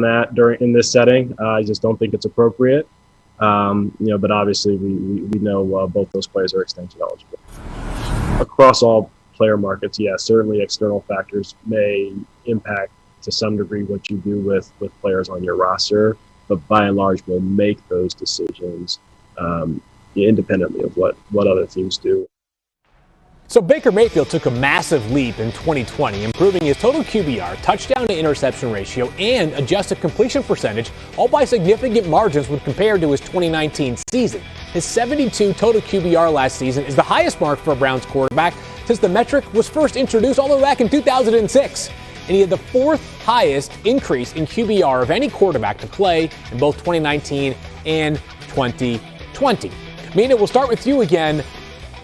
that in this setting. I just don't think it's appropriate. But obviously we know both those players are extension eligible. Across all player markets, yes, certainly external factors may impact to some degree what you do with players on your roster, but by and large we'll make those decisions independently of what other teams do. So Baker Mayfield took a massive leap in 2020, improving his total QBR, touchdown to interception ratio, and adjusted completion percentage, all by significant margins when compared to his 2019 season. His 72 total QBR last season is the highest mark for a Browns quarterback since the metric was first introduced all the way back in 2006. And he had the fourth highest increase in QBR of any quarterback to play in both 2019 and 2020. Mina, we'll start with you again.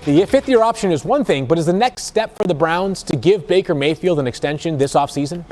The fifth-year option is one thing, but is the next step for the Browns to give Baker Mayfield an extension this offseason?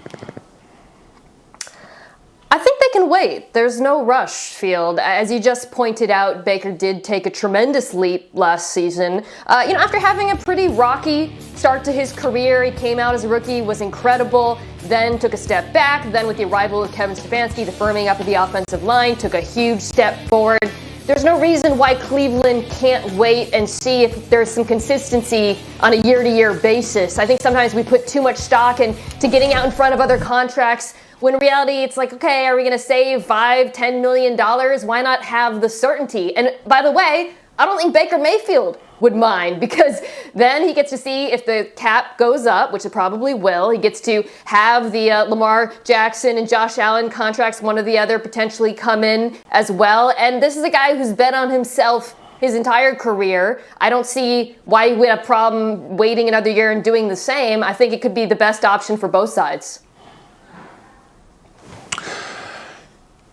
I think they can wait. There's no rush, Field. As you just pointed out, Baker did take a tremendous leap last season. After having a pretty rocky start to his career, he came out as a rookie, was incredible, then took a step back, then with the arrival of Kevin Stefanski, the firming up of the offensive line, took a huge step forward. There's no reason why Cleveland can't wait and see if there's some consistency on a year-to-year basis. I think sometimes we put too much stock into getting out in front of other contracts, when in reality it's like, okay, are we going to save $5-10 million? Why not have the certainty? And by the way, I don't think Baker Mayfield would mind, because then he gets to see if the cap goes up, which it probably will. He gets to have the Lamar Jackson and Josh Allen contracts, one or the other, potentially come in as well. And this is a guy who's bet on himself his entire career. I don't see why he would have a problem waiting another year and doing the same. I think it could be the best option for both sides.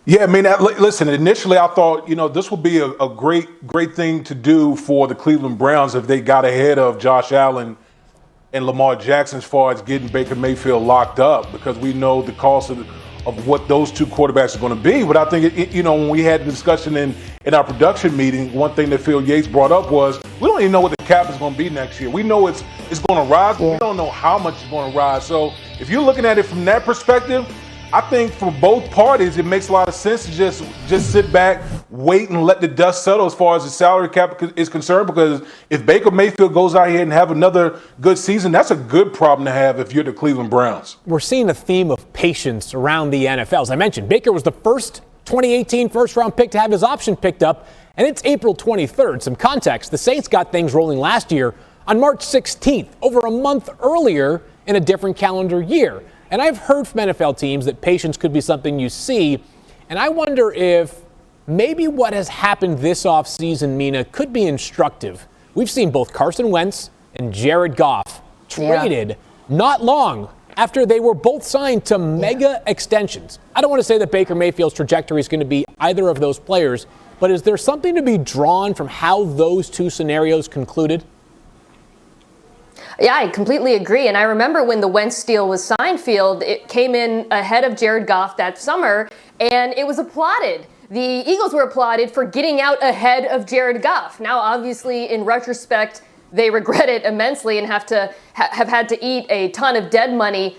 Yeah, I mean, listen, initially I thought, this would be a great thing to do for the Cleveland Browns if they got ahead of Josh Allen and Lamar Jackson as far as getting Baker Mayfield locked up, because we know the cost of what those two quarterbacks are going to be. But I think, when we had the discussion in our production meeting, one thing that Phil Yates brought up was we don't even know what the cap is going to be next year. We know it's going to rise, but we don't know how much it's going to rise. So if you're looking at it from that perspective, I think for both parties, it makes a lot of sense to just sit back, wait, and let the dust settle as far as the salary cap is concerned. Because if Baker Mayfield goes out here and have another good season, that's a good problem to have if you're the Cleveland Browns. We're seeing a theme of patience around the NFL. As I mentioned, Baker was the first 2018 first-round pick to have his option picked up, and it's April 23rd. Some context, the Saints got things rolling last year on March 16th, over a month earlier in a different calendar year. And I've heard from NFL teams that patience could be something you see. And I wonder if maybe what has happened this offseason, Mina, could be instructive. We've seen both Carson Wentz and Jared Goff traded not long after they were both signed to mega extensions. I don't want to say that Baker Mayfield's trajectory is going to be either of those players, but is there something to be drawn from how those two scenarios concluded? Yeah, I completely agree. And I remember when the Wentz deal was signed, Field, it came in ahead of Jared Goff that summer, and it was applauded. The Eagles were applauded for getting out ahead of Jared Goff. Now, obviously, in retrospect, they regret it immensely and have had to eat a ton of dead money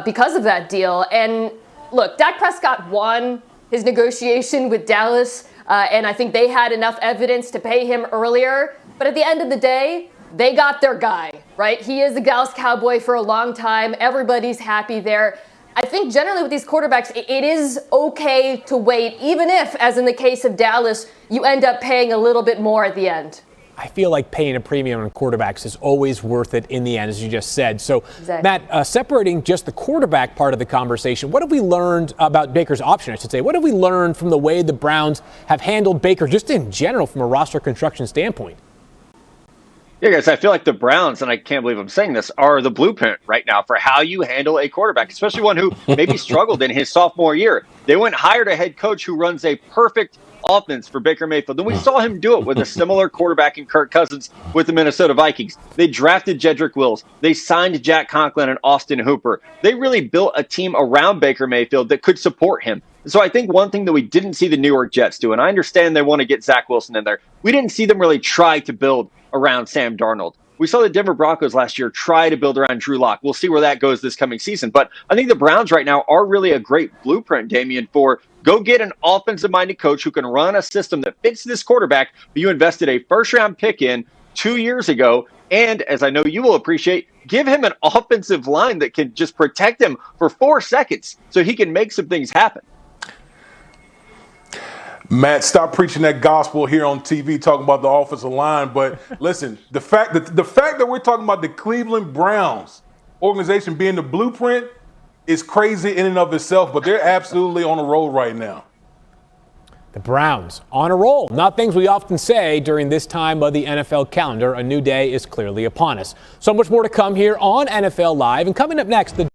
because of that deal. And look, Dak Prescott won his negotiation with Dallas, and I think they had enough evidence to pay him earlier. But at the end of the day, they got their guy, right? He is the Dallas Cowboy for a long time. Everybody's happy there. I think generally with these quarterbacks, it is okay to wait, even if, as in the case of Dallas, you end up paying a little bit more at the end. I feel like paying a premium on quarterbacks is always worth it in the end, as you just said. So, exactly. Matt, separating just the quarterback part of the conversation, what have we learned about Baker's option, I should say? What have we learned from the way the Browns have handled Baker, just in general, from a roster construction standpoint? Yeah, guys, I feel like the Browns, and I can't believe I'm saying this, are the blueprint right now for how you handle a quarterback, especially one who maybe struggled in his sophomore year. They went and hired a head coach who runs a perfect offense for Baker Mayfield. Then we saw him do it with a similar quarterback in Kirk Cousins with the Minnesota Vikings. They drafted Jedrick Wills. They signed Jack Conklin and Austin Hooper. They really built a team around Baker Mayfield that could support him. So I think one thing that we didn't see the New York Jets do, and I understand they want to get Zach Wilson in there, we didn't see them really try to build around Sam Darnold. We saw the Denver Broncos last year try to build around Drew Lock. We'll see where that goes this coming season. But I think the Browns right now are really a great blueprint, Damien, for go get an offensive-minded coach who can run a system that fits this quarterback that you invested a first-round pick in 2 years ago. And as I know you will appreciate, give him an offensive line that can just protect him for 4 seconds so he can make some things happen. Matt, stop preaching that gospel here on TV talking about the offensive line. But listen, the fact that we're talking about the Cleveland Browns organization being the blueprint is crazy in and of itself, but they're absolutely on a roll right now. The Browns on a roll. Not things we often say during this time of the NFL calendar. A new day is clearly upon us. So much more to come here on NFL Live. And coming up next, the